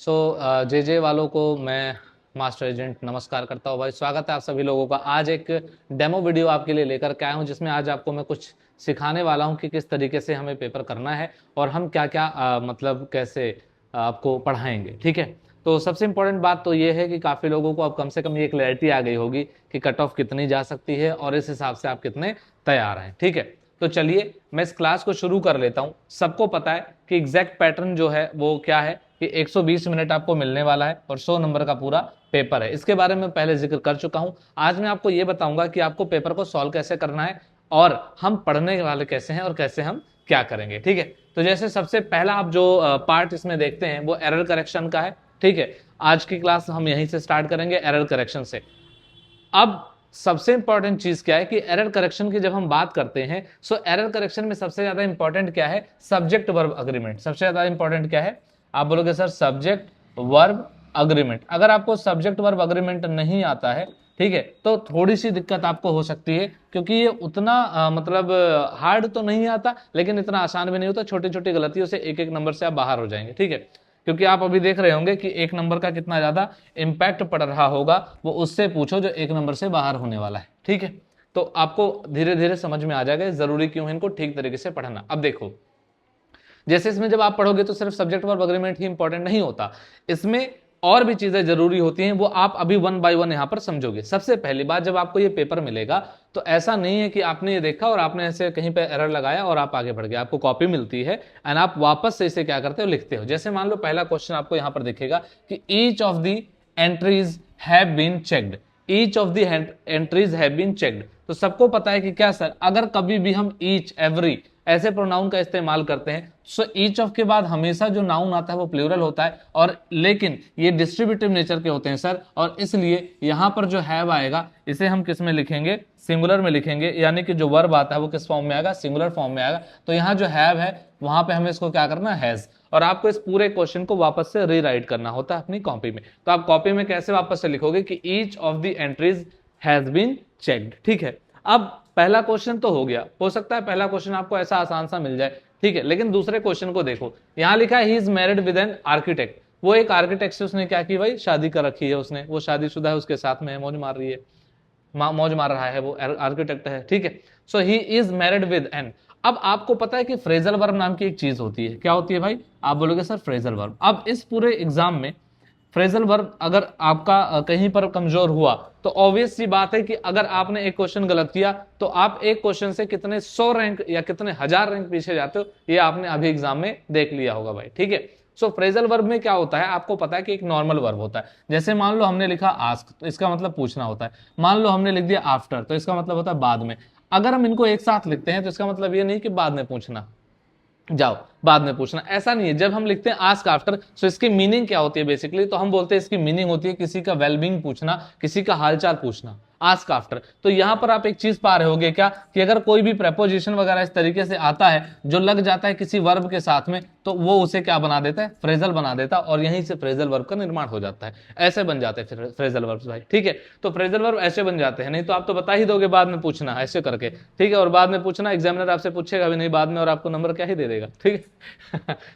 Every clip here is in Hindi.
जे जे वालों को मैं मास्टर एजेंट नमस्कार करता हूँ भाई। स्वागत है आप सभी लोगों का। आज एक डेमो वीडियो आपके लिए लेकर के आया हूँ, जिसमें आज आपको मैं कुछ सिखाने वाला हूँ कि किस तरीके से हमें पेपर करना है और हम क्या क्या मतलब कैसे आपको पढ़ाएंगे। ठीक है, तो सबसे इम्पोर्टेंट बात तो ये है कि काफ़ी लोगों को अब कम से कम ये क्लैरिटी आ गई होगी कि कट ऑफ कितनी जा सकती है और इस हिसाब से आप कितने तैयार हैं। ठीक है, तो चलिए मैं इस क्लास को शुरू कर लेता हूँ। सबको पता है कि एग्जैक्ट पैटर्न जो है वो क्या है कि 120 मिनट आपको मिलने वाला है और 100 नंबर का पूरा पेपर है। इसके बारे में पहले जिक्र कर चुका हूं। आज मैं आपको ये बताऊंगा कि आपको पेपर को सॉल्व कैसे करना है और हम पढ़ने वाले कैसे हैं और कैसे हम क्या करेंगे। ठीक है, तो जैसे सबसे पहला आप जो पार्ट इसमें देखते हैं वो एरर करेक्शन का है। ठीक है, आज की क्लास हम यहीं से स्टार्ट करेंगे एरर करेक्शन से। अब सबसे इंपॉर्टेंट चीज क्या है कि एरर करेक्शन की जब हम बात करते हैं, सो एरर करेक्शन में सबसे ज्यादा इंपॉर्टेंट क्या है? Subject verb agreement. सबसे ज्यादा इंपॉर्टेंट क्या है? आप बोलोगे सर सब्जेक्ट वर्ब अग्रीमेंट। अगर आपको सब्जेक्ट वर्ब अग्रीमेंट नहीं आता है, ठीक है, तो थोड़ी सी दिक्कत आपको हो सकती है, क्योंकि ये उतना मतलब हार्ड तो नहीं आता, लेकिन इतना आसान भी नहीं होता। छोटी छोटी गलतियों से एक एक नंबर से आप बाहर हो जाएंगे। ठीक है, क्योंकि आप अभी देख रहे होंगे कि एक नंबर का कितना ज्यादा इंपैक्ट पड़ रहा होगा, वो उससे पूछो जो एक नंबर से बाहर होने वाला है। ठीक है, तो आपको धीरे धीरे समझ में आ जाएगा जरूरी क्यों है इनको ठीक तरीके से पढ़ना। अब देखो, जैसे इसमें जब आप पढ़ोगे तो सिर्फ सब्जेक्ट वर्ब अग्रीमेंट ही इंपॉर्टेंट नहीं होता, इसमें और भी चीजें जरूरी होती हैं, वो आप अभी वन बाय वन यहां पर समझोगे। सबसे पहली बात, जब आपको ये पेपर मिलेगा तो ऐसा नहीं है कि आपने ये देखा और आपने ऐसे कहीं पे एरर लगाया और आप आगे बढ़ गए। आपको कॉपी मिलती है एंड आप वापस से इसे क्या करते हो, लिखते हो। जैसे मान लो पहला क्वेश्चन आपको यहां पर दिखेगा कि each of the entries have been checked. Each of the entries have been checked, तो सबको पता है कि क्या सर, अगर कभी भी हम ईच एवरी ऐसे प्रोनाउन का इस्तेमाल करते हैं, सो ईच ऑफ के बाद हमेशा जो नाउन आता है वो प्लूरल होता है, और लेकिन ये डिस्ट्रीब्यूटिव नेचर के होते हैं सर, और इसलिए यहां पर जो हैव आएगा इसे हम किस में लिखेंगे? सिंगुलर में लिखेंगे। यानी कि जो वर्ब आता है वो किस फॉर्म में आएगा? सिंगुलर फॉर्म में आएगा। तो यहाँ जो हैव है वहां पे हमें इसको क्या करना है? हैज। और आपको इस पूरे क्वेश्चन को वापस से रीराइट करना होता है अपनी कॉपी में। तो आप कॉपी में कैसे वापस से लिखोगे कि each of the entries has been checked. ठीक है, अब पहला क्वेश्चन तो हो गया। हो सकता है पहला क्वेश्चन आपको ऐसा आसान सा मिल जाए, ठीक है, लेकिन दूसरे क्वेश्चन को देखो। यहां लिखा है ही is married with an architect. वो एक आर्किटेक्ट से उसने क्या की भाई? शादी कर रखी है उसने। वो शादीशुदा है, उसके साथ में है, मौज मार रही है, मौज मार रहा है, वो आर्किटेक्ट है। ठीक है, so he is married with Ann. अब आपको पता है कि फ्रेजल वर्ब नाम की एक चीज होती है। क्या होती है भाई? आप बोलोगे सर फ्रेजल वर्ब। अब इस पूरे एग्जाम में फ्रेजल वर्ब अगर आपका कहीं पर कमजोर हुआ तो ऑब्वियस सी बात है कि अगर आपने एक क्वेश्चन गलत किया तो आप एक क्वेश्चन से कितने 100 रैंक या कितने 1000 रैंक पीछे जाते हो, ये आपने अभी एग्जाम में देख लिया होगा भाई। ठीक है, सो फ्रेजल वर्ब में क्या होता है? आपको पता है कि एक नॉर्मल वर्ब होता है। जैसे मान लो हमने लिखा आस्क, तो इसका मतलब पूछना होता है। मान लो हमने लिख दिया आफ्टर, तो इसका मतलब होता है बाद में। अगर हम इनको एक साथ लिखते हैं तो इसका मतलब ये नहीं कि बाद में पूछना, जाओ बाद में पूछना, ऐसा नहीं है। जब हम लिखते हैं आस्क आफ्टर, सो इसकी मीनिंग क्या होती है बेसिकली? तो हम बोलते हैं इसकी मीनिंग होती है किसी का वेलबींग पूछना, किसी का हालचाल पूछना, आस्क आफ्टर। तो यहां पर आप एक चीज पा रहे होगे क्या कि अगर कोई भी प्रपोजिशन वगैरह इस तरीके से आता है जो लग जाता है किसी वर्ब के साथ में, तो वो उसे क्या बना देता है? फ्रेजल बना देता है, और यहीं से फ्रेजल वर्ब का निर्माण हो जाता है। ऐसे बन जाते हैं फ्रेजल वर्ब भाई। ठीक है, तो फ्रेजल वर्ब ऐसे बन जाते हैं। नहीं तो आप तो बता ही दोगे बाद में पूछना ऐसे करके। ठीक है, और बाद में पूछना एग्जामिनर आपसे पूछेगा भी नहीं बाद में, और आपको नंबर क्या ही दे देगा। ठीक है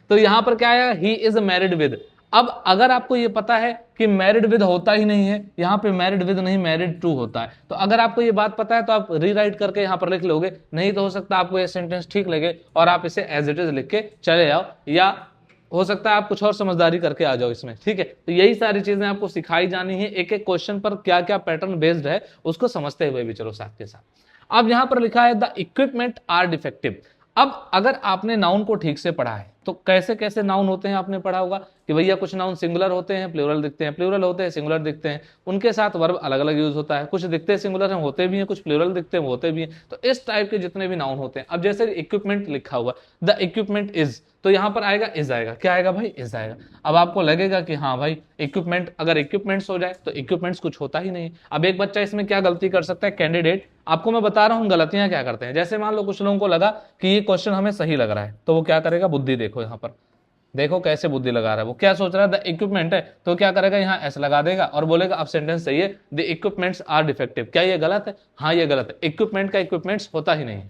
तो यहां पर क्या आया? ही इज मैरिड विद। अब अगर आपको ये पता है कि मैरिड विद होता ही नहीं है, यहां पे मैरिड विद नहीं मैरिड टू होता है, तो अगर आपको ये बात पता है तो आप रीराइट करके यहां पर लिख लोगे। नहीं तो हो सकता है आपको ये सेंटेंस ठीक लगे और आप इसे एज इट इज लिख के चले जाओ, या हो सकता है आप कुछ और समझदारी करके आ जाओ इसमें। ठीक है, तो यही सारी चीजें आपको सिखाई जानी है। एक एक क्वेश्चन पर क्या क्या पैटर्न बेस्ड है उसको समझते हुए भी चलो साथ के साथ। अब यहां पर लिखा है द इक्विपमेंट आर डिफेक्टिव। अब अगर आपने नाउन को ठीक से पढ़ा है तो कैसे कैसे नाउन होते हैं आपने पढ़ा होगा कि भैया कुछ नाउन सिंगुलर होते हैं, प्लूरल दिखते हैं, प्लूरल होते हैं, सिंगुलर दिखते हैं, उनके साथ वर्ब अलग अलग यूज होता है। कुछ दिखते हैं सिंगुलर हैं, होते भी हैं, कुछ प्लूरल दिखते हैं, होते भी हैं। तो इस टाइप के जितने भी नाउन होते हैं, अब जैसे इक्विपमेंट लिखा हुआ द इक्विपमेंट इज, तो यहां पर आएगा इज आएगा। क्या आएगा भाई? इज आएगा। अब आपको लगेगा कि हाँ भाई इक्विपमेंट, अगर इक्विपमेंट्स हो जाए तो इक्विपमेंट्स कुछ होता ही नहीं। अब एक बच्चा इसमें क्या गलती कर सकता है? कैंडिडेट, आपको मैं बता रहा हूं गलतियां क्या करते हैं। जैसे मान लो कुछ लोगों को लगा कि ये क्वेश्चन हमें सही लग रहा है, तो वो क्या करेगा? बुद्धि देखो यहां पर, देखो कैसे बुद्धि लगा रहा है। वो क्या सोच रहा है? द इक्विपमेंट है, तो क्या करेगा? यहाँ एस लगा देगा और बोलेगा अब सेंटेंस सही है, द इक्विपमेंट्स आर डिफेक्टिव। क्या ये गलत है? हाँ ये गलत है। इक्विपमेंट का इक्विपमेंट्स होता ही नहीं।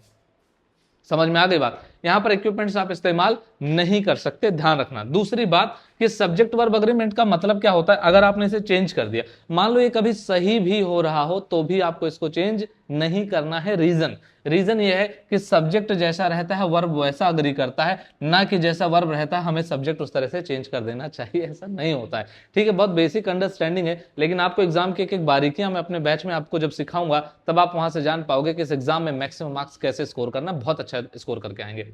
समझ में आ गई बात? यहां पर इक्विपमेंट्स आप इस्तेमाल नहीं कर सकते, ध्यान रखना। दूसरी बात कि सब्जेक्ट वर्ब अग्रीमेंट का मतलब क्या होता है, अगर आपने इसे चेंज कर दिया, मान लो ये कभी सही भी हो रहा हो तो भी आपको इसको चेंज नहीं करना है। रीजन ये है कि सब्जेक्ट जैसा रहता है वर्ब वैसा अग्री करता है, ना कि जैसा वर्ब रहता है हमें सब्जेक्ट उस तरह से चेंज कर देना चाहिए, ऐसा नहीं होता है। ठीक है, बहुत बेसिक अंडरस्टैंडिंग है, लेकिन आपको एग्जाम की एक एक बारीकियां मैं अपने बैच में आपको जब सिखाऊंगा तब आप वहां से जान पाओगे कि इस एग्जाम में मैक्सिमम मार्क्स कैसे स्कोर करना, बहुत अच्छा स्कोर करके आएंगे।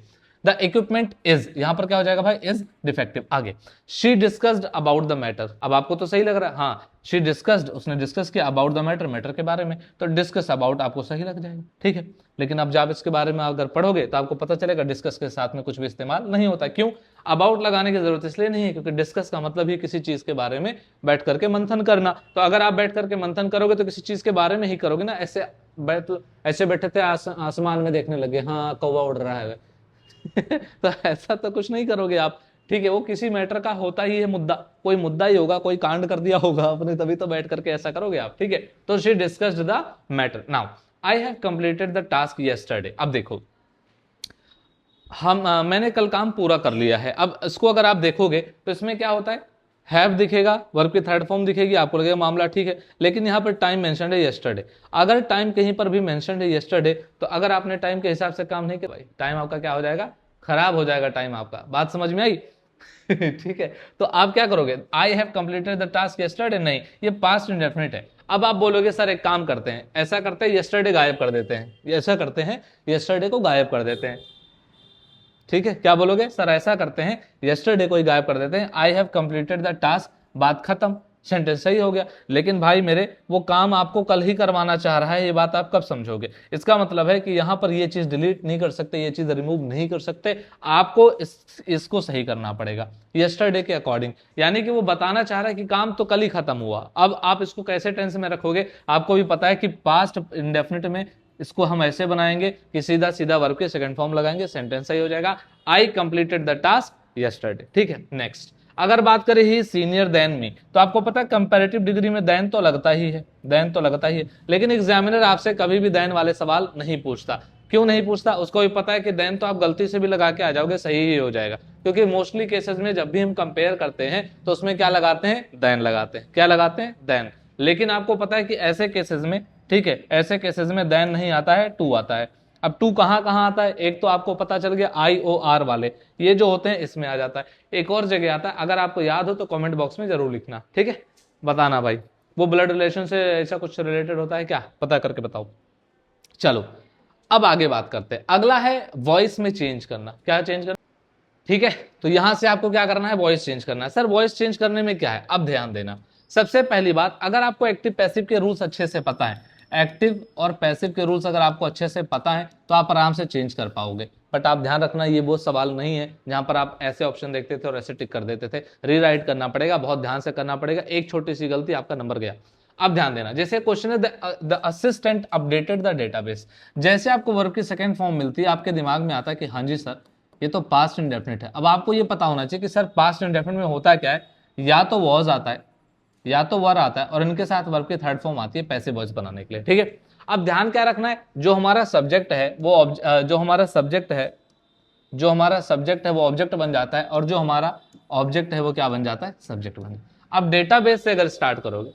द इक्विपमेंट इज, यहां पर क्या हो जाएगा भाई, इज डिफेक्टिव। आगे, she discussed about the matter, अब आपको तो सही लग रहा है, हाँ शी डिस्कस्ड, उसने डिस्कस किया, अबाउट द मैटर, मैटर के बारे में, तो डिस्कस अबाउट आपको सही लग जाएगा। ठीक है, लेकिन अब जब इसके बारे में अगर पढ़ोगे तो आपको पता चलेगा डिस्कस के साथ में कुछ भी इस्तेमाल नहीं होता। क्यों? अबाउट लगाने की जरूरत इसलिए नहीं है क्योंकि डिस्कस का मतलब ही किसी चीज के बारे में बैठ करके मंथन करना, तो अगर आप बैठ करके मंथन करोगे तो किसी चीज के बारे में ही करोगे ना। ऐसे बैठे थे आसमान में देखने लगे, हाँ कौवा उड़ रहा है तो ऐसा तो कुछ नहीं करोगे आप। ठीक है, वो किसी मैटर का होता ही है मुद्दा, कोई मुद्दा ही होगा, कोई कांड कर दिया होगा आपने, तभी तो बैठ करके ऐसा करोगे आप। ठीक है, तो she discussed the matter. Now I have completed the task yesterday. अब देखो मैंने कल काम पूरा कर लिया है। अब इसको अगर आप देखोगे तो इसमें क्या होता है, हैव दिखेगा, वर्ब की थर्ड फॉर्म दिखेगी, आपको लगेगा मामला ठीक है, लेकिन यहाँ पर टाइम मेंशन्ड है यस्टरडे। अगर टाइम कहीं पर भी मेंशन्ड है यस्टरडे, तो अगर आपने टाइम के हिसाब से काम नहीं किया भाई, टाइम आपका क्या हो जाएगा, खराब हो जाएगा टाइम आपका। बात समझ में आई ठीक है, तो आप क्या करोगे, I have completed the task yesterday, नहीं, ये पास्ट इंडेफिनिट है। अब आप बोलोगे सर एक काम करते हैं, ऐसा करते हैं यस्टरडे गायब कर देते हैं, ऐसा करते हैं यस्टरडे को गायब कर देते हैं। ठीक है, क्या बोलोगे, सर ऐसा करते हैं यस्टरडे को ही गायब कर देते हैं, I have completed the task, बात खत्म, सेंटेंस सही हो गया। लेकिन भाई मेरे वो काम आपको कल ही करवाना चाह रहा है, ये बात आप कब समझोगे? इसका मतलब है कि यहां पर ये चीज डिलीट नहीं कर सकते, ये चीज रिमूव नहीं कर सकते, आपको इसको सही करना पड़ेगा यस्टरडे के अकॉर्डिंग। यानी कि वो बताना चाह रहा है कि काम तो कल ही खत्म हुआ, अब आप इसको कैसे टेंस में रखोगे? आपको भी पता है कि पास्ट इंडेफिनिट में इसको हम ऐसे बनाएंगे कि सीधा सीधा वर्ब के सेकंड फॉर्म लगाएंगे, सेंटेंस सही हो जाएगा, I completed the task yesterday. ठीक है, नेक्स्ट अगर बात करें ही सीनियर देन मी, तो आपको पता है कंपैरेटिव डिग्री में देन तो लगता ही है, देन तो लगता ही है, लेकिन एग्जामिनर आपसे कभी भी देन वाले सवाल नहीं पूछता। क्यों नहीं पूछता? उसको भी पता है कि देन तो आप गलती से भी लगा के आ जाओगे, सही ही हो जाएगा, क्योंकि मोस्टली केसेस में जब भी हम कंपेयर करते हैं तो उसमें क्या लगाते हैं, देन लगाते हैं। क्या लगाते हैं? देन। लेकिन आपको पता है कि ऐसे केसेस में, ठीक है, ऐसे केसेस में देन नहीं आता है, टू आता है। अब टू कहां कहां आता है? एक तो आपको पता चल गया IOR वाले, ये जो होते हैं इसमें आ जाता है। एक और जगह आता है, अगर आपको याद हो तो कमेंट बॉक्स में जरूर लिखना, ठीक है, बताना भाई वो ब्लड रिलेशन से ऐसा कुछ रिलेटेड होता है क्या, पता करके बताओ। चलो अब आगे बात करते हैं, अगला है वॉइस में चेंज करना। क्या चेंज करना? ठीक है, तो यहां से आपको क्या करना है, वॉइस चेंज करना है। सर वॉइस चेंज करने में क्या है? अब ध्यान देना, सबसे पहली बात, अगर आपको एक्टिव पैसिव के रूल्स अच्छे से पता है, एक्टिव और पैसिव के रूल्स अगर आपको अच्छे से पता है तो आप आराम से चेंज कर पाओगे। बट आप ध्यान रखना, ये वो सवाल नहीं है जहां पर आप ऐसे ऑप्शन देखते थे और ऐसे टिक कर देते थे, रीराइट करना पड़ेगा, बहुत ध्यान से करना पड़ेगा, एक छोटी सी गलती आपका नंबर गया। अब ध्यान देना, जैसे क्वेश्चन है the assistant updated the database, जैसे आपको वर्ब की सेकंड फॉर्म मिलती है आपके दिमाग में आता है कि हाँ जी सर ये तो पास्ट इंडेफिनिट है। अब आपको ये पता होना चाहिए कि सर पास्ट इंडेफिनिट में होता क्या है, या तो वॉज आता है या तो वर आता है, और इनके साथ वर्ब की थर्ड फॉर्म आती है पैसिव वॉइस बनाने के लिए। ठीक है, अब ध्यान क्या रखना है, जो हमारा सब्जेक्ट है वो जो हमारा सब्जेक्ट है वो ऑब्जेक्ट बन जाता है, और जो हमारा ऑब्जेक्ट है वो क्या बन जाता है, सब्जेक्ट बन जाता है। अब डेटाबेस से अगर स्टार्ट करोगे,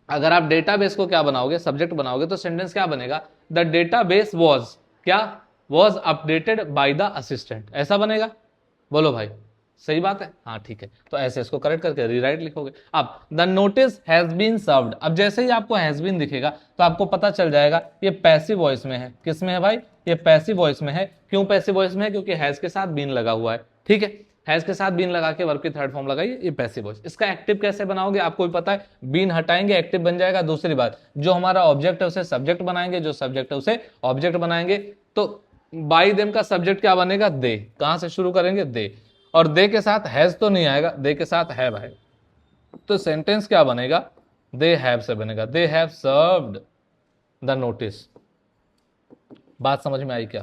अगर आप डेटाबेस को क्या बनाओगे, सब्जेक्ट बनाओगे, तो सेंटेंस क्या बनेगा, द डेटाबेस वॉज क्या, was updated by the assistant, ऐसा बनेगा। बोलो भाई सही बात है? हाँ ठीक है, तो ऐसे इसको करेक्ट करके रीराइट लिखोगे। अब the notice has been served, अब जैसे ही आपको हैज बीन दिखेगा तो आपको पता चल जाएगा ये पैसिव वॉइस में है। किस में है भाई? ये पैसिव वॉइस में है। क्यों पैसिव वॉइस में है? क्योंकि हैज के साथ बीन लगा हुआ है। ठीक है, हैज के साथ बीन लगा के वर्ब की थर्ड फॉर्म लगाइए, ये पैसिव वॉइस। इसका एक्टिव कैसे बनाओगे आपको भी पता है, बीन हटाएंगे एक्टिव बन जाएगा। दूसरी बात, जो हमारा ऑब्जेक्ट है उसे सब्जेक्ट बनाएंगे, जो सब्जेक्ट है उसे ऑब्जेक्ट बनाएंगे, तो बाई देम का सब्जेक्ट क्या बनेगा, दे। कहां से शुरू करेंगे, दे, और दे के साथ हैज तो नहीं आएगा, दे के साथ हैव है, तो सेंटेंस क्या बनेगा, दे हैव से बनेगा, they have served the notice. बात समझ में आई क्या?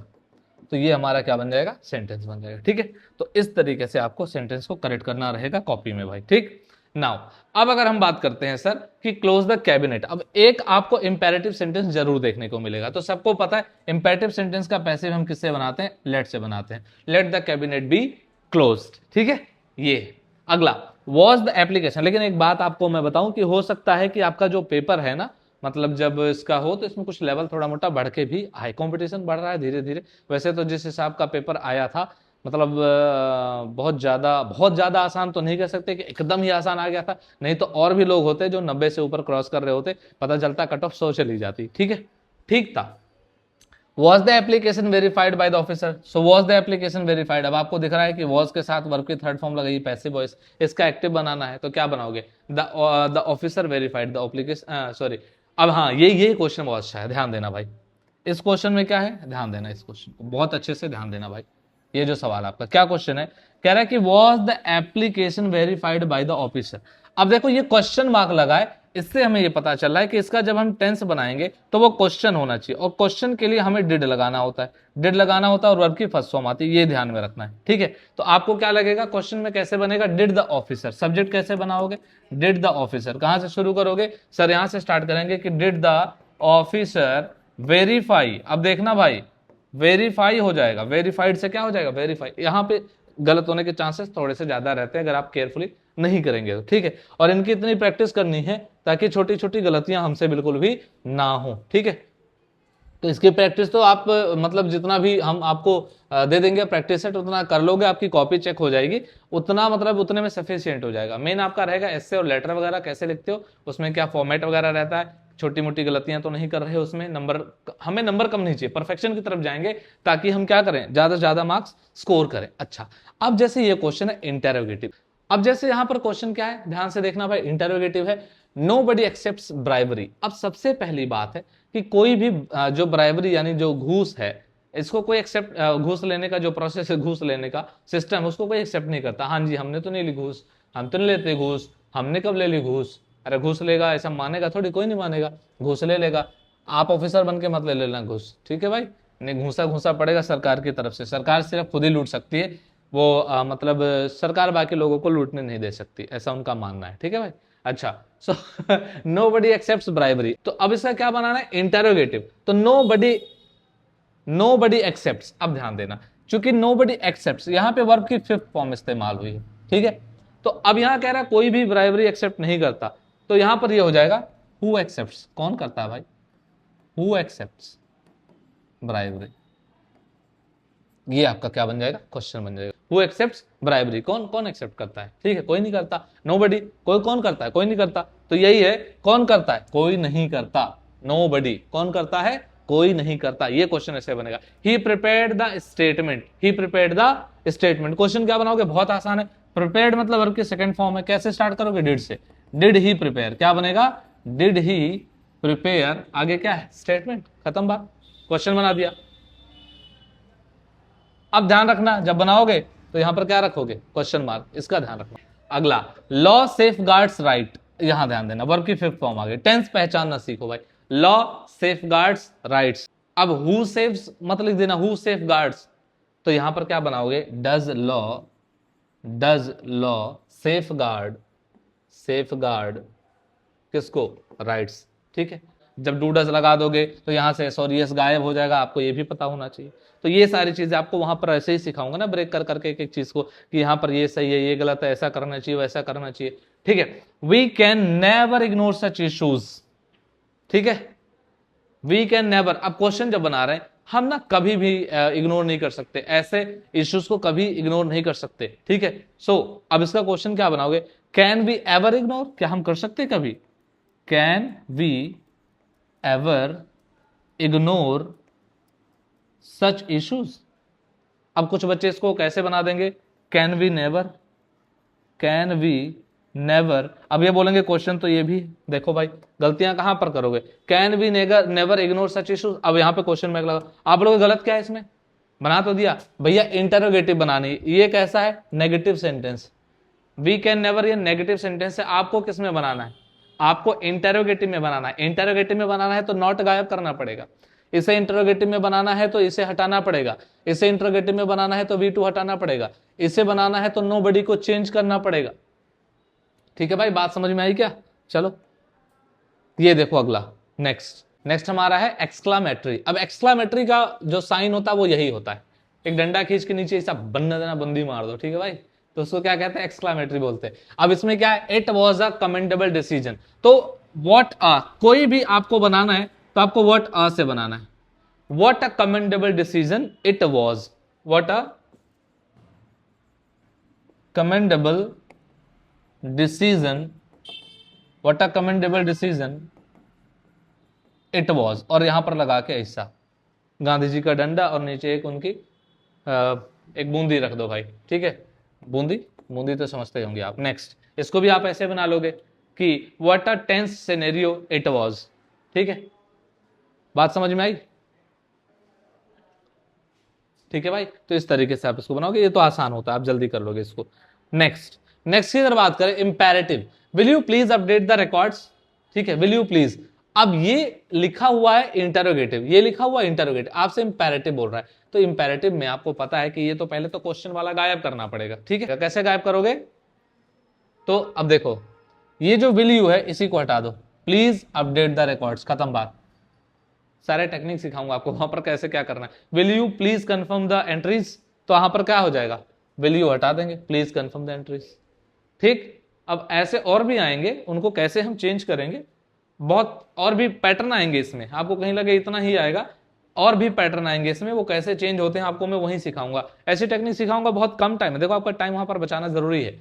तो ये हमारा क्या बन जाएगा, सेंटेंस बन जाएगा। ठीक है, तो इस तरीके से आपको सेंटेंस को करेक्ट करना रहेगा कॉपी में भाई। ठीक, नाउ अब अगर हम बात करते हैं सर कि क्लोज द कैबिनेट, अब एक आपको इंपेरेटिव सेंटेंस जरूर देखने को मिलेगा। तो सबको पता है इंपेरेटिव सेंटेंस का पैसिव हम किससे बनाते हैं, लेट से बनाते हैं। Let the cabinet be closed, ठीक है। ये अगला वॉज द एप्लीकेशन। लेकिन एक बात आपको मैं बताऊं कि हो सकता है कि आपका जो पेपर है ना, मतलब जब इसका हो तो इसमें कुछ लेवल थोड़ा मोटा बढ़ के भी आए। कंपटीशन बढ़ रहा है धीरे धीरे। वैसे तो जिस हिसाब का पेपर आया था, मतलब बहुत ज्यादा आसान तो नहीं कह सकते कि एकदम ही आसान आ गया था, नहीं तो और भी लोग होते जो 90 से ऊपर क्रॉस कर रहे होते, पता चलता कट ऑफ 100 चली जाती। ठीक है, ठीक था। Was the application verified by the officer? So was the application verified? अब आपको दिख रहा है कि was के साथ वर्ब की थर्ड फॉर्म लगाई पैसिव वॉइस, इसका एक्टिव बनाना है तो क्या बनाओगे, the officer verified the application, sorry. अब हाँ, ये क्वेश्चन बहुत अच्छा है, ध्यान देना भाई। इस क्वेश्चन में क्या है, ध्यान देना, इस क्वेश्चन को बहुत अच्छे से ध्यान देना भाई। ये जो सवाल आपका क्या क्वेश्चन है, कह रहा है कि was the application verified by the officer। अब देखो ये क्वेश्चन मार्क लगा है, इससे हमें ये पता चल रहा है कि इसका जब हम टेंस बनाएंगे तो वो क्वेश्चन होना चाहिए, और क्वेश्चन के लिए हमें डिड लगाना होता है, डिड लगाना होता है और वर्ब की फर्स्ट फॉर्म आती है, ये ध्यान में रखना है। ठीक है, तो आपको क्या लगेगा क्वेश्चन में कैसे बनेगा, डिड द ऑफिसर। सब्जेक्ट कैसे बनाओगे, डिड द ऑफिसर। कहां से शुरू करोगे सर, यहां से स्टार्ट करेंगे कि डिड द ऑफिसर वेरीफाई। अब देखना भाई, वेरीफाई हो जाएगा, वेरीफाइड से क्या हो जाएगा, वेरीफाई। यहां पे गलत होने के चांसेस थोड़े से ज्यादा रहते हैं अगर आप केयरफुली नहीं करेंगे तो। ठीक है, और इनकी इतनी प्रैक्टिस करनी है ताकि छोटी छोटी गलतियां हमसे बिल्कुल भी ना हो। ठीक है, तो इसकी प्रैक्टिस तो आप मतलब जितना भी हम आपको दे देंगे प्रैक्टिस सेट, उतना कर लोगे, आपकी कॉपी चेक हो जाएगी, उतना मतलब उतने में सफिशिएंट हो जाएगा। मेन आपका रहेगा एस्से और लेटर वगैरह कैसे लिखते हो, उसमें क्या फॉर्मेट वगैरह रहता है, छोटी मोटी गलतियां तो नहीं कर रहे उसमें। नंबर, हमें नंबर कम नहीं चाहिए, परफेक्शन की तरफ जाएंगे ताकि हम क्या करें, ज्यादा से ज्यादा मार्क्स स्कोर करें। अच्छा, अब जैसे ये क्वेश्चन है इंटेरोगेटिव। अब जैसे यहां पर क्वेश्चन क्या है, ध्यान से देखना भाई, इंटेरोगेटिव है, नोबडी एक्सेप्ट्स ब्राइबरी। अब सबसे पहली बात है कि कोई भी जो ब्राइबरी यानी जो घूस है, इसको कोई एक्सेप्ट, घूस लेने का जो प्रोसेस है, घूस लेने का सिस्टम, उसको कोई एक्सेप्ट नहीं करता। हाँ जी, हमने तो नहीं ली घूस, हम तो नहीं लेते घूस, हमने कब ले ली घूस, अरे घूस लेगा ऐसा मानेगा थोड़ी, कोई नहीं मानेगा, घूस ले लेगा। आप ऑफिसर बन के मत ले लेना घूस, ठीक है भाई, नहीं घूसा घूसा पड़ेगा सरकार की तरफ से। सरकार सिर्फ खुद ही लूट सकती है, वो मतलब सरकार बाकी लोगों को लूटने नहीं दे सकती, ऐसा उनका मानना है। ठीक है भाई, अच्छा। सो नोबडी एक्सेप्ट्स ब्राइबरी, तो अब इसका क्या बनाना है, इंटेरोगेटिव। तो नोबडी एक्सेप्ट्स। अब ध्यान देना, चूंकि नोबडी एक्सेप्ट्स यहां पे वर्ब की फिफ्थ फॉर्म इस्तेमाल हुई है। ठीक है, तो अब यहां कह रहा है कोई भी ब्राइबरी एक्सेप्ट नहीं करता, तो यहां पर ये हो जाएगा हु एक्सेप्ट्स। कौन करता है भाई, हु एक्सेप्ट्स ब्राइबरी। ये आपका क्या बन जाएगा, क्वेश्चन बन जाएगा। हु एक्सेप्ट्स ब्राइबरी, कौन कौन एक्सेप्ट करता है, ठीक है, कोई नहीं करता। नोबडी, कोई कौन करता है, कोई नहीं करता। तो यही है, कौन करता है, कोई नहीं करता। नोबडी, कौन करता है, कोई नहीं करता। ये क्वेश्चन ऐसे बनेगा, he prepared the statement, he prepared the statement. Question क्या बनाओगे, बहुत आसान है। प्रिपेयर्ड मतलब वर्ब की सेकंड फॉर्म है, कैसे स्टार्ट करोगे, डिड से। डिड ही प्रिपेयर, क्या बनेगा, डिड ही प्रिपेयर, आगे क्या है, स्टेटमेंट, खत्म बात, क्वेश्चन बना दिया। अब ध्यान रखना, जब बनाओगे तो यहां पर क्या रखोगे, क्वेश्चन मार्क, इसका ध्यान रखना। अगला, लॉ सेफ गार्ड्स राइट। यहां ध्यान देना, वर्ब की फिफ्थ फॉर्म आ गई। टेंस पहचानना सीखो भाई, लॉ सेफ गार्ड्स राइट्स। अब हु सेव्स मत लिख देना, हु सेफ गार्ड्स, तो यहां पर क्या बनाओगे, डज लॉ सेफ गार्ड किसको, राइट्स। ठीक है, जब डू डज लगा दोगे तो यहां से सॉरी गायब हो जाएगा, आपको ये भी पता होना चाहिए। तो ये सारी चीजें आपको वहां पर ऐसे ही सिखाऊंगा ना, ब्रेक कर करके एक एक चीज को, कि यहां पर ये सही है, ये गलत है, ऐसा करना चाहिए, वैसा करना चाहिए। ठीक है, we can never ignore such issues. ठीक है, वी कैन नेवर। अब क्वेश्चन जब बना रहे हैं हम ना, कभी भी इग्नोर नहीं कर सकते, ऐसे इश्यूज को कभी इग्नोर नहीं कर सकते। ठीक है, सो अब इसका क्वेश्चन क्या बनाओगे, कैन वी एवर इग्नोर, क्या हम कर सकते कभी, can we ever ignore such issues. अब कुछ बच्चे इसको कैसे बना देंगे, can we never, can we never. अब ये बोलेंगे क्वेश्चन तो ये भी देखो भाई, गलतियां कहां पर करोगे, can we never ignore such issues. अब यहां पे क्वेश्चन में लगा, आप लोग गलत क्या है इसमें, बना तो दिया भैया, इंटरोगेटिव बनानी। ये कैसा है, negative sentence. We can never ये नेगेटिव सेंटेंस है, आपको किस में बनाना है, आपको इंटेरोगेटिव में बनाना है। इंटेरोगेटिव में बनाना है तो नॉट गायब करना पड़ेगा, इसे इंटरोगेटिव में बनाना है तो इसे हटाना पड़ेगा, इसे इंटरोगेटिव में बनाना है तो V2 हटाना पड़ेगा, इसे बनाना है तो नोबडी को चेंज करना पड़ेगा। ठीक है भाई, बात समझ में आई क्या? चलो ये देखो अगला, नेक्स्ट हमारा है एक्सक्लामेटरी। अब एक्सक्लामेटरी का जो साइन होता है वो यही होता है, एक डंडा खींच के नीचे ऐसा बन्ना देना, बंदी मार दो, ठीक है भाई, तो उसको क्या कहते हैं? एक्सक्लामेटरी बोलते हैं। अब इसमें क्या है? It was a commendable decision. तो व्हाट अ, कोई भी आपको बनाना है तो आपको व्हाट अ से बनाना है। What a commendable decision it was, what a commendable decision, what a commendable decision it was, और यहां पर लगा के ऐसा गांधी जी का डंडा और नीचे एक उनकी एक बूंदी रख दो भाई, ठीक है, बूंदी, बूंदी तो समझते होंगे आप। नेक्स्ट, इसको भी आप ऐसे बना लोगे कि what a tense scenario it was, ठीक है, बात समझ में आई? ठीक है भाई, तो इस तरीके से आप इसको बनाओगे, ये तो आसान होता है, आप जल्दी कर लोगे इसको। नेक्स्ट की अगर बात करें, imperative, will you please update the records, ठीक है, विल यू प्लीज। अब ये लिखा हुआ है इंटरोगेटिव, ये लिखा हुआ है इंटरोगेटिव, आपसे इंपेरेटिव बोल रहा है, तो इंपेरेटिव में आपको पता है कि ये तो पहले तो क्वेश्चन वाला गायब करना पड़ेगा, ठीक है, कैसे गायब करोगे? तो अब देखो, ये जो विल यू है इसी को हटा दो, प्लीज अपडेट द रिकॉर्ड्स, खत्म बात। सारे टेक्निक सिखाऊंगा आपको वहां पर कैसे क्या करना है। Will you please confirm the entries, तो वहां पर क्या हो जाएगा? विल यू हटा देंगे, प्लीज कंफर्म द एंट्रीज, ठीक। अब ऐसे और भी आएंगे, उनको कैसे हम चेंज करेंगे, बहुत और भी पैटर्न आएंगे इसमें, आपको कहीं लगे इतना ही आएगा, और भी पैटर्न आएंगे इसमें, वो कैसे चेंज होते हैं आपको मैं वहीं सिखाऊंगा, ऐसी टेक्निक सिखाऊंगा, बहुत कम टाइम है। देखो आपका टाइम वहां पर बचाना जरूरी है,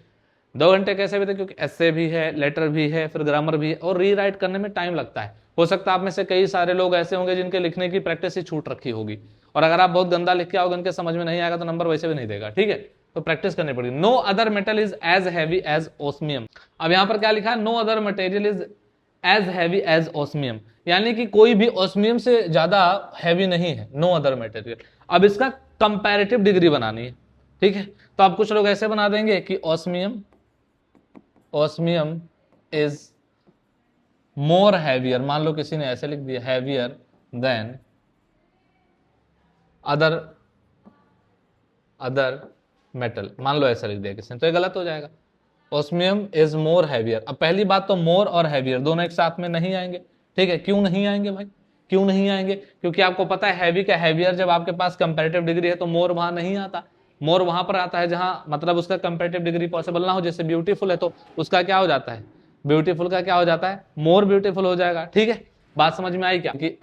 2 घंटे कैसे भी थे, क्योंकि एसे भी है, लेटर भी है, फिर ग्रामर भी है, और रीराइट करने में टाइम लगता है। हो सकता है आप में से कई सारे लोग ऐसे होंगे जिनके लिखने की प्रैक्टिस ही छूट रखी होगी, और अगर आप बहुत गंदा लिख के आओगे, उनके समझ में नहीं आएगा, तो नंबर वैसे भी नहीं देगा, ठीक है, तो प्रैक्टिस करनी पड़ेगी। No other metal is as heavy as osmium. अब यहां पर क्या लिखा है? No other material is as heavy as osmium, यानी कि कोई भी ओस्मियम से ज्यादा हैवी नहीं है, नो अदर मटेरियल। अब इसका कंपैरेटिव डिग्री बनानी है, ठीक है, तो आप कुछ लोग ऐसे बना देंगे कि ओस्मियम इज मोर हैवियर, मान लो किसी ने ऐसे लिख दिया, हैवियर देन अदर मेटल, मान लो ऐसा लिख दिया किसी ने, तो ये गलत हो जाएगा। Osmium is more heavier. अब पहली बात तो मोर और हैवियर दोनों एक साथ में नहीं आएंगे, ठीक है, क्यों नहीं आएंगे भाई, क्यों नहीं आएंगे? क्योंकि आपको पता है हैवी का हैवियर जब आपके पास कंपैरेटिव डिग्री है तो मोर वहां नहीं आता, मोर वहां पर आता है जहां मतलब उसका कंपैरेटिव डिग्री पॉसिबल ना हो, जैसे ब्यूटीफुल है तो उसका क्या हो जाता है, ब्यूटीफुल का क्या हो जाता है, मोर ब्यूटीफुल हो जाएगा, ठीक है, बात समझ में आई क्या? कि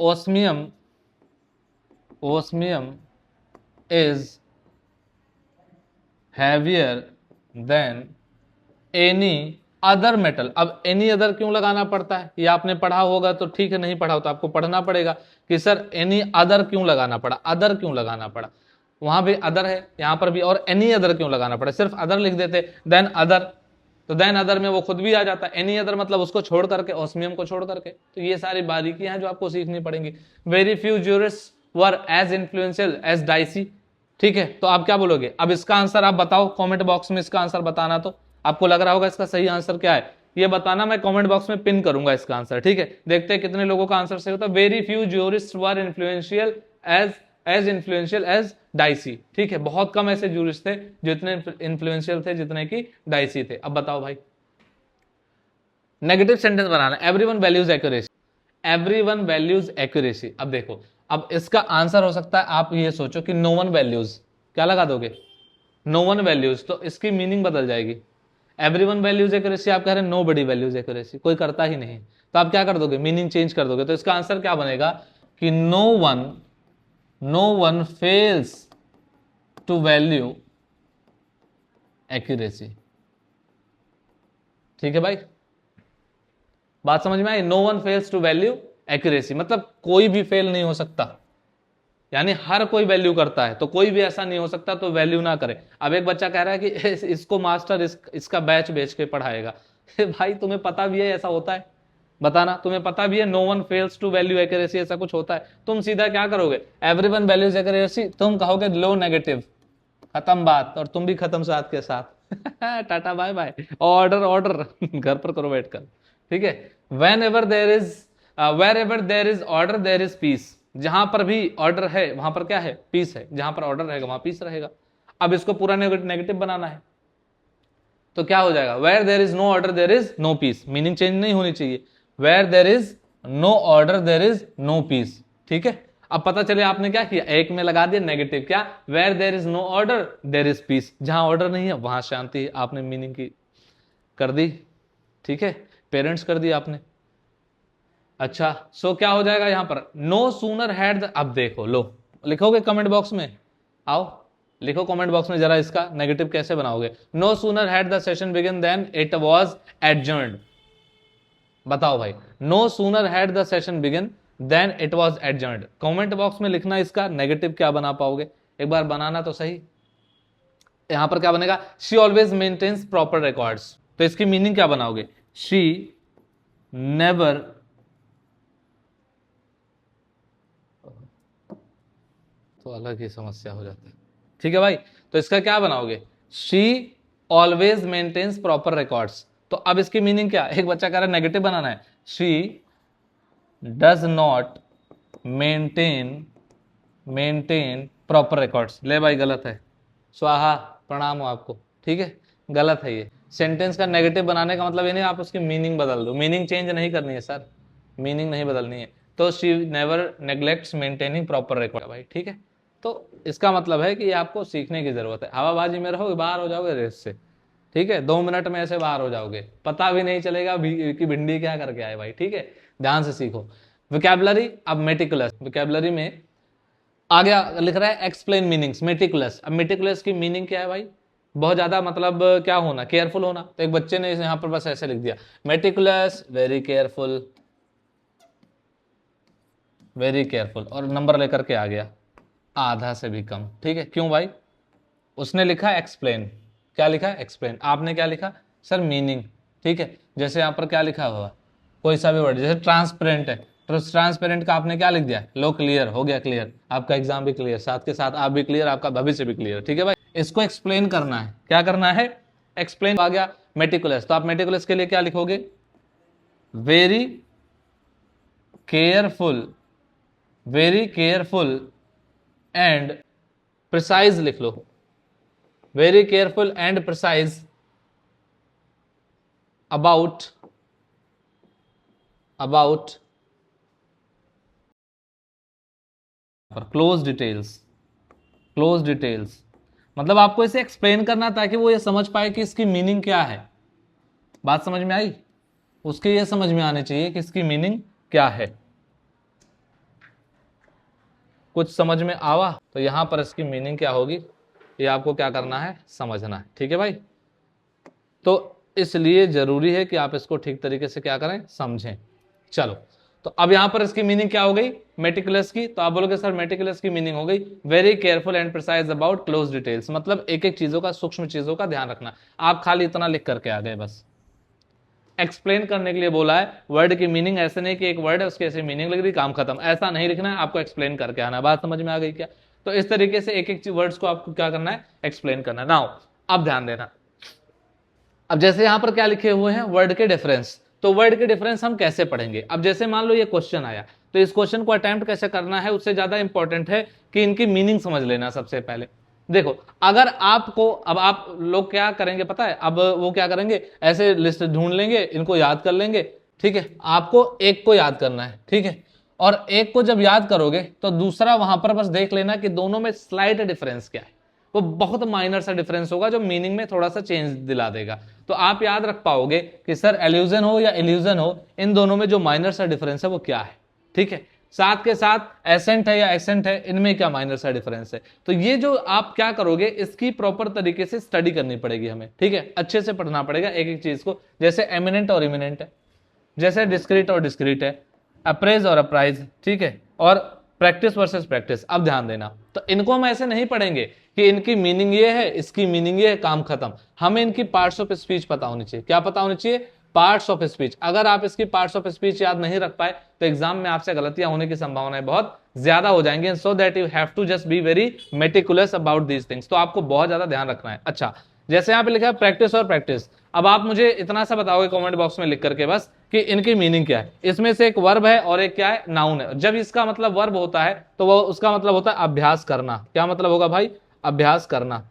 osmium is heavier than any other metal. अब एनी अदर क्यों लगाना पड़ता है, ये आपने पढ़ा होगा तो ठीक है, नहीं पढ़ा हो तो आपको पढ़ना पड़ेगा कि सर एनी अदर क्यों लगाना पड़ा, अदर क्यों लगाना पड़ा, वहां भी अदर है, यहां पर भी, और एनी अदर क्यों लगाना पड़ा, सिर्फ अदर लिख देते देन अदर, तो देन अदर में वो खुद भी आ जाता है, एनी अदर मतलब उसको छोड़ करके, ओस्मियम को छोड़ करके, तो ये सारी बारीकियां हैं जो आपको सीखनी पड़ेंगी। Very few jurists were as influential as Dicey, ठीक है, तो आप क्या बोलोगे? अब इसका आंसर आप बताओ कमेंट बॉक्स में, इसका आंसर बताना, तो आपको लग रहा होगा इसका सही आंसर क्या है, ये बताना, मैं कमेंट बॉक्स में पिन करूंगा इसका आंसर, ठीक है, देखते हैं कितने लोगों का आंसर सही होता है। Very few jurists were influential as influential as Dicey, ठीक है, बहुत कम ऐसे ज्यूरिस्ट थे जो इतने इन्फ्लुएंशियल थे जितने की डाइसी थे। अब बताओ भाई, नेगेटिव सेंटेंस बनाना, everyone values accuracy, everyone values accuracy. अब देखो, अब इसका आंसर हो सकता है, आप ये सोचो कि नो वन वैल्यूज, क्या लगा दोगे? नो वन वैल्यूज, तो इसकी मीनिंग बदल जाएगी। एवरीवन वैल्यूज एक्यूरेसी, आप कह रहे हैं नो बडी वैल्यूज एक्यूरेसी, कोई करता ही नहीं, तो आप क्या कर दोगे? मीनिंग चेंज कर दोगे, तो इसका आंसर क्या बनेगा कि no one fails to value accuracy, ठीक है भाई, बात समझ में आई? No one fails to value accuracy मतलब कोई भी फेल नहीं हो सकता, यानी हर कोई वैल्यू करता है, तो कोई भी ऐसा नहीं हो सकता तो वैल्यू ना करे। अब एक बच्चा कह रहा है कि इसको मास्टर इसका बैच बेच के पढ़ाएगा भाई तुम्हें पता भी है ऐसा होता है, बताना, तुम्हें पता भी है no one fails to value accuracy ऐसा कुछ होता है, तुम सीधा क्या करोगे? एवरीवन वैल्यूज एक्यूरेसी, तुम कहोगे लो नेगेटिव, खत्म बात, और तुम भी खत्म साथ के साथ टाटा बाय बाय, ऑर्डर घर पर करो बैठ कर, ठीक है। Wherever there is order there is peace, जहां पर भी ऑर्डर है वहां पर क्या है? पीस है, जहां पर ऑर्डर रहेगा वहां पीस रहेगा। अब इसको पूरा नेगेटिव बनाना है, तो क्या हो जाएगा, where there is no order there is no peace, meaning change नहीं होनी चाहिए, where there is no order there is no peace. ठीक है, अब पता चले आपने क्या किया, एक में लगा दिया नेगेटिव, क्या, where there is no order there is peace, जहां ऑर्डर नहीं है वहां शांति है, आपने मीनिंग की कर दी। ठीक है, पेरेंट्स कर दिया आपने। अच्छा, सो क्या हो जाएगा यहां पर, नो सूनर हैड द, अब देखो लो, लिखोगे कमेंट बॉक्स में, आओ लिखो कमेंट बॉक्स में जरा इसका नेगेटिव कैसे बनाओगे। No sooner had the session begin then it was adjourned, बताओ भाई, no sooner had the session begin then it was adjourned, comment box में लिखना इसका नेगेटिव क्या बना पाओगे, एक बार बनाना तो सही। यहां पर क्या बनेगा, she always maintains proper records, तो इसकी मीनिंग क्या बनाओगे, शी नेवर, तो अलग ही समस्या हो जाती है। ठीक है भाई, तो इसका क्या बनाओगे, she always maintains proper records, तो अब इसकी मीनिंग क्या, एक बच्चा कह रहा है नेगेटिव बनाना है, she does not maintain proper records, ले भाई गलत है, स्वाहा, प्रणाम हो आपको। ठीक है, गलत है ये, सेंटेंस का नेगेटिव बनाने का मतलब ये नहीं आप उसकी मीनिंग बदल दो, मीनिंग चेंज नहीं करनी है सर, मीनिंग नहीं बदलनी है, तो she never neglects maintaining proper record भाई। ठीक है, तो इसका मतलब है कि आपको सीखने की जरूरत है, हवाबाजी में रहोगे बाहर हो जाओगे रेस से। ठीक है, 2 मिनट में ऐसे बाहर हो जाओगे, पता भी नहीं चलेगा कि भिंडी क्या करके आए भाई। ठीक है, ध्यान से सीखो। विकैबुलरी, अब मेटिकुलस, विकैबुलरी में आ गया, लिख रहा है एक्सप्लेन मीनिंग्स, मेटिकुलस, अब मेटिकुलस की मीनिंग क्या है भाई, बहुत ज्यादा मतलब क्या होना, केयरफुल होना, तो एक बच्चे ने यहां पर बस ऐसे लिख दिया, meticulous very careful, very careful, और नंबर लेकर के आ गया आधा से भी कम। ठीक है, क्यों भाई, उसने लिखा एक्सप्लेन, क्या लिखा है एक्सप्लेन, आपने क्या लिखा सर मीनिंग। ठीक है, जैसे यहां पर क्या लिखा हुआ, कोई सा भी वर्ड, जैसे ट्रांसपेरेंट है, तो ट्रांसपेरेंट का आपने क्या लिख दिया, लो क्लियर, हो गया क्लियर, आपका एग्जाम भी क्लियर, साथ के साथ आप भी क्लियर, आपका भविष्य भी क्लियर। ठीक है भाई, इसको एक्सप्लेन करना है, क्या करना है, एक्सप्लेन। आ गया मेटिकुलस, तो आप मेटिकुलस के लिए क्या लिखोगे, very careful, very careful and precise लिख लो, very careful and precise about close details, close details, मतलब आपको इसे एक्सप्लेन करना ताकि वो ये समझ पाए कि इसकी मीनिंग क्या है। बात समझ में आई, उसके ये समझ में आने चाहिए कि इसकी मीनिंग क्या है। कुछ समझ में आवा, तो यहां पर इसकी मीनिंग क्या होगी ये आपको क्या करना है, समझना है। ठीक है भाई, तो इसलिए जरूरी है कि आप इसको ठीक तरीके से क्या करें, समझें। चलो, तो अब यहां पर इसकी मीनिंग क्या हो गई मेटिकुलस की, तो आप बोलोगे सर मेटिकुलस की मीनिंग हो गई very careful and precise about close details, मतलब एक एक चीजों का, सूक्ष्म चीजों का ध्यान रखना। आप खाली इतना लिख करके आ गए, बस एक्सप्लेन करने के लिए बोला है, वर्ड की मीनिंग, ऐसे नहीं कि एक वर्ड है उसके ऐसे मीनिंग लग रही, काम खत्म, ऐसा नहीं लिखना है, आपको एक्सप्लेन करके आना। बात समझ में आ गई क्या, तो इस तरीके से एक एक वर्ड्स को आपको क्या करना है, एक्सप्लेन करना है। नाउ अब ध्यान देना, अब जैसे यहां पर क्या लिखे हुए हैं, वर्ड के डिफरेंस, तो वर्ड के डिफरेंस हम कैसे पढ़ेंगे। अब जैसे मान लो ये क्वेश्चन आया, तो इस क्वेश्चन को अटेम्प्ट कैसे करना है, उससे ज्यादा इंपॉर्टेंट है कि इनकी मीनिंग समझ लेना सबसे पहले। देखो, अगर आपको, अब आप लोग क्या करेंगे पता है, अब वो क्या करेंगे, ऐसे लिस्ट ढूंढ लेंगे, इनको याद कर लेंगे। ठीक है, आपको एक को याद करना है, ठीक है, और एक को जब याद करोगे तो दूसरा वहां पर बस देख लेना कि दोनों में स्लाइट डिफरेंस क्या है, वो बहुत माइनर सा डिफरेंस होगा जो मीनिंग में थोड़ा सा चेंज दिला देगा। तो आप याद रख पाओगे कि सर एल्यूजन हो या इल्यूजन हो, इन दोनों में जो माइनर सा डिफरेंस है वो क्या है। ठीक है, साथ के साथ एसेंट है या एक्सेंट है, इनमें क्या माइनर सा डिफरेंस है। तो ये जो आप क्या करोगे, इसकी प्रॉपर तरीके से स्टडी करनी पड़ेगी हमें। ठीक है, अच्छे से पढ़ना पड़ेगा एक एक चीज को, जैसे एमिनेंट और इमिनेंट है, जैसे डिस्क्रीट और डिस्क्रीट है, अप्रेज और अप्राइज। ठीक है, और प्रैक्टिस वर्सेस प्रैक्टिस। अब ध्यान देना, तो इनको हम ऐसे नहीं पढ़ेंगे कि इनकी मीनिंग ये है, इसकी मीनिंग ये है, काम खत्म। हमें इनकी पार्ट्स ऑफ स्पीच पता होनी चाहिए। क्या पता होनी चाहिए, पार्ट्स ऑफ स्पीच। अगर आप इसकी पार्ट्स ऑफ स्पीच याद नहीं रख पाए तो एग्जाम में आपसे गलतियां होने की संभावनाएं बहुत ज्यादा हो जाएंगी। So that you have to just be very meticulous about these things, तो आपको बहुत ज्यादा ध्यान रखना है। अच्छा, जैसे यहाँ पे लिखा है प्रैक्टिस और प्रैक्टिस, अब आप मुझे इतना सा बताओगे कमेंट बॉक्स में लिख करके बस कि इनकी मीनिंग क्या है। इसमें से एक वर्ब है और एक क्या है, नाउन है। जब इसका मतलब वर्ब होता है तो वो उसका मतलब होता है अभ्यास करना। क्या मतलब होगा भाई, अभ्यास करना।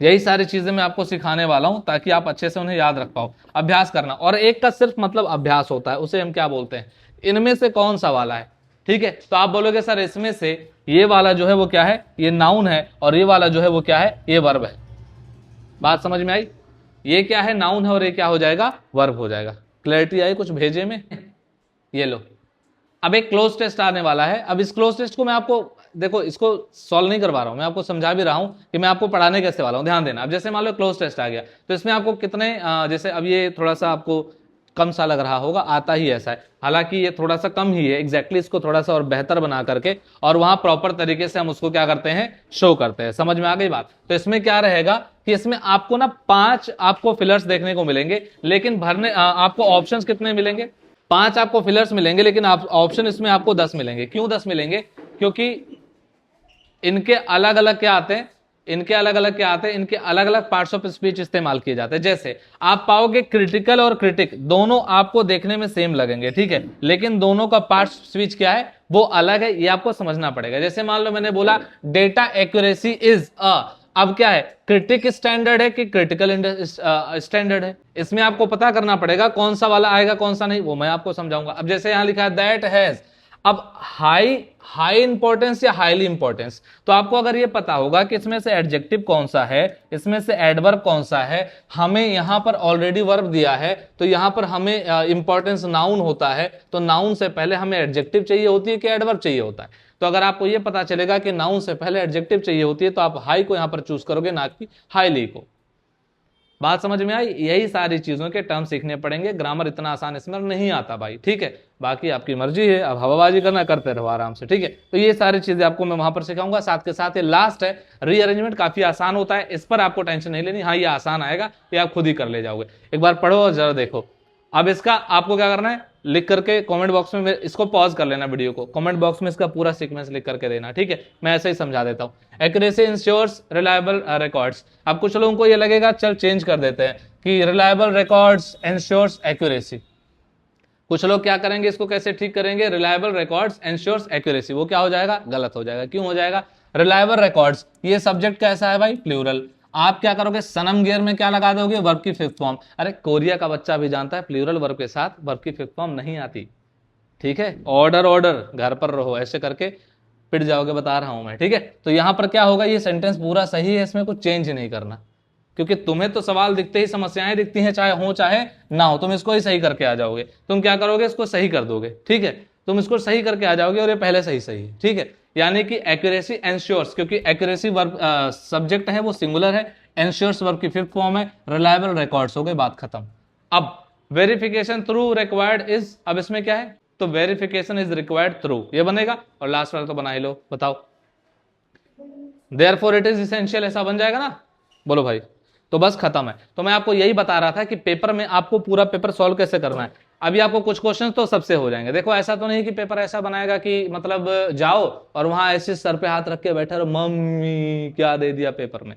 यही सारी चीजें मैं आपको सिखाने वाला हूं ताकि आप अच्छे से उन्हें याद रख पाओ। अभ्यास करना, और एक का सिर्फ मतलब अभ्यास होता है, उसे हम क्या बोलते हैं, इनमें से कौन सा वाला है। ठीक है, तो आप बोलोगे सर इसमें से ये वाला जो है वो क्या है, ये नाउन है, और ये वाला जो है वो क्या है, ये वर्ब है। बात समझ में आई, ये क्या है, नाउन है, और ये क्या हो जाएगा, वर्ब हो जाएगा। क्लैरिटी आई कुछ भेजे में? ये लो, अब एक क्लोज टेस्ट आने वाला है। अब इस क्लोज टेस्ट को मैं आपको, देखो इसको सॉल्व नहीं करवा रहा हूं, मैं आपको समझा भी रहा हूं कि मैं आपको पढ़ाने कैसे वाला हूं, ध्यान देना। अब जैसे मान लो क्लोज टेस्ट आ गया, तो इसमें आपको कितने जैसे अब ये थोड़ा सा आपको कम सा लग रहा होगा, आता ही ऐसा है, हालांकि ये थोड़ा सा कम ही है एग्जैक्टली, इसको थोड़ा सा और बेहतर बना करके और वहां प्रॉपर तरीके से हम उसको क्या करते हैं, शो करते हैं। समझ में आ गई बात? तो इसमें क्या रहेगा कि इसमें आपको ना 5 आपको फिलर्स देखने को मिलेंगे, लेकिन भरने आपको ऑप्शंस कितने मिलेंगे, 5 आपको फिलर्स मिलेंगे, लेकिन ऑप्शन इसमें आपको 10 मिलेंगे। क्यों 10 मिलेंगे? क्योंकि इनके अलग अलग क्या आते हैं, इनके अलग अलग क्या आते हैं, इनके अलग अलग पार्ट्स ऑफ स्पीच इस्तेमाल किए जाते हैं। जैसे आप पाओगे क्रिटिकल और क्रिटिक दोनों आपको देखने में सेम लगेंगे, ठीक है, लेकिन दोनों का पार्ट स्पीच क्या है, वो अलग है, ये आपको समझना पड़ेगा। जैसे मान लो मैंने बोला डेटा एक्यूरेसी इज अब क्या है, क्रिटिक स्टैंडर्ड है कि क्रिटिकल स्टैंडर्ड है, इसमें आपको पता करना पड़ेगा कौन सा वाला आएगा कौन सा नहीं, वो मैं आपको समझाऊंगा। अब जैसे यहां लिखा है दैट हैज, अब हाई इंपॉर्टेंस या हाईली इंपॉर्टेंस, तो आपको अगर ये पता होगा कि इसमें से एडजेक्टिव कौन सा है, इसमें से एडवर्ब कौन सा है, हमें यहां पर ऑलरेडी वर्ब दिया है, तो यहां पर हमें इंपॉर्टेंस नाउन होता है, तो नाउन से पहले हमें एडजेक्टिव चाहिए होती है कि एडवर्ब चाहिए होता है। तो अगर आपको ये पता चलेगा कि नाउन से पहले एडजेक्टिव चाहिए होती है, तो आप हाई को यहां पर चूज करोगे, ना कि हाईली को। बात समझ में आई? यही सारी चीजों के टर्म सीखने पड़ेंगे, ग्रामर इतना आसान इसमें नहीं आता भाई, ठीक है, बाकी आपकी मर्जी है, अब हवाबाजी करना करते रहो आराम से, ठीक है। तो ये सारी चीजें आपको मैं वहां पर सिखाऊंगा, साथ के साथ ये लास्ट है रीअरेंजमेंट, काफी आसान होता है, इस पर आपको टेंशन नहीं लेनी, हाँ ये आसान आएगा, ये आप खुद ही कर ले जाओगे। एक बार पढ़ो और जरा देखो। अब इसका आपको क्या करना है, लिख करके कमेंट बॉक्स में, इसको पॉज कर लेना वीडियो को, कमेंट बॉक्स में इसका पूरा सीक्वेंस लिख करके देना, ठीक है, मैं ऐसे ही समझा देता हूं। Accuracy ensures reliable records. अब कुछ लोगों को ये लगेगा चल चेंज कर देते हैं कि रिलायबल रिकॉर्ड्स इंश्योर्स एक्यूरेसी, कुछ लोग क्या करेंगे, इसको कैसे ठीक करेंगे, रिलायबल रिकॉर्ड्स इंश्योर्स एक्यूरेसी, वो क्या हो जाएगा, गलत हो जाएगा। क्यों हो जाएगा, रिलायबल रिकॉर्ड्स, ये सब्जेक्ट कैसा है भाई, प्लूरल, आप क्या करोगे, सनम गियर में क्या लगा दोगे, वर्ब की फिफ्थ फॉर्म। अरे कोरिया का बच्चा भी जानता है प्लूरल वर्ब के साथ वर्ब की फिफ्थ फॉर्म नहीं आती, ठीक है, ऑर्डर ऑर्डर घर पर रहो, ऐसे करके पिट जाओगे, बता रहा हूं मैं, ठीक है। तो यहां पर क्या होगा, ये सेंटेंस पूरा सही है, इसमें कुछ चेंज नहीं करना, क्योंकि तुम्हें तो सवाल दिखते ही समस्याएं दिखती हैं, चाहे हो चाहे ना हो, तुम इसको ही सही करके आ जाओगे। तुम क्या करोगे, इसको सही कर दोगे, ठीक है, तुम इसको सही करके आ जाओगे, और ये पहले सही सही है, ठीक है। यानी कि एक्यूरेसी एंश्योर्स, क्योंकि एक्यूरेसी वर्ब सब्जेक्ट है वो सिंगुलर है, एंश्योर्स वर्ब की फिफ्थ फॉर्म है, रिलायबल रिकॉर्ड्स, हो गई बात खत्म। अब वेरिफिकेशन थ्रू रिक्वायर्ड इज, अब इसमें क्या है, तो वेरिफिकेशन इज रिक्वायर्ड थ्रू, ये बनेगा, और लास्ट वाला तो बना ही लो, बताओ, देयरफॉर इट इज इसेंशियल, ऐसा बन जाएगा ना, बोलो भाई, तो बस खत्म है। तो मैं आपको यही बता रहा था कि पेपर में आपको पूरा पेपर सॉल्व कैसे करना है। अभी आपको कुछ क्वेश्चन तो सबसे हो जाएंगे, देखो ऐसा तो नहीं कि पेपर ऐसा बनाएगा कि मतलब जाओ और वहां ऐसे सर पे हाथ रख के बैठे रहो, मम्मी क्या दे दिया पेपर में।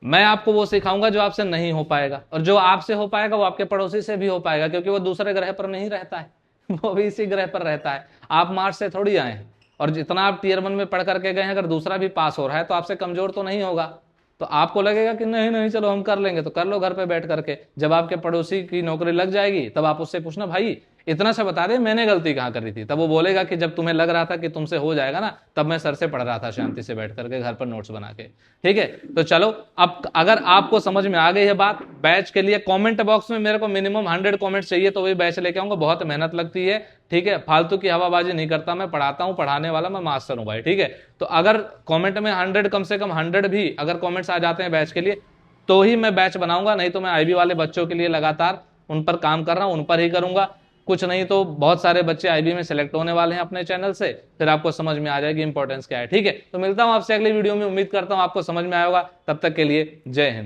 मैं आपको वो सिखाऊंगा जो आपसे नहीं हो पाएगा, और जो आपसे हो पाएगा वो आपके पड़ोसी से भी हो पाएगा, क्योंकि वो दूसरे ग्रह पर नहीं रहता है, वो भी इसी ग्रह पर रहता है। आप मार्च से थोड़ी आए हैं, और जितना आप टियर 1 में पढ़ करके गए हैं, अगर दूसरा भी पास हो रहा है तो आपसे कमजोर तो नहीं होगा। तो आपको लगेगा कि नहीं नहीं चलो हम कर लेंगे, तो कर लो घर पे बैठ करके, जब आपके पड़ोसी की नौकरी लग जाएगी तब आप उससे पूछना भाई इतना सा बता दे मैंने गलती कहाँ करी थी, तब वो बोलेगा कि जब तुम्हें लग रहा था कि तुमसे हो जाएगा ना, तब मैं सर से पढ़ रहा था शांति से बैठ करके घर पर नोट्स बना के, ठीक है। तो चलो, अब अगर आपको समझ में आ गई है बात, बैच के लिए कमेंट बॉक्स में मेरे को मिनिमम 100 कमेंट्स चाहिए, तो वही बैच लेके आऊंगा, बहुत मेहनत लगती है, ठीक है, फालतू की हवाबाजी नहीं करता, मैं पढ़ाता हूं, पढ़ाने वाला मैं मास्टर हूं भाई, ठीक है। तो अगर कमेंट में 100 कम से कम 100 भी अगर कमेंट्स आ जाते हैं बैच के लिए, तो ही मैं बैच बनाऊंगा, नहीं तो मैं आईबी वाले बच्चों के लिए लगातार उन पर काम कर रहा हूं, उन पर ही करूंगा। कुछ नहीं तो बहुत सारे बच्चे आईबी में सिलेक्ट होने वाले हैं अपने चैनल से, फिर आपको समझ में आ जाएगी इंपॉर्टेंस क्या है, ठीक है। तो मिलता हूं आपसे अगली वीडियो में, उम्मीद करता हूं आपको समझ में आया होगा, तब तक के लिए जय हिंद।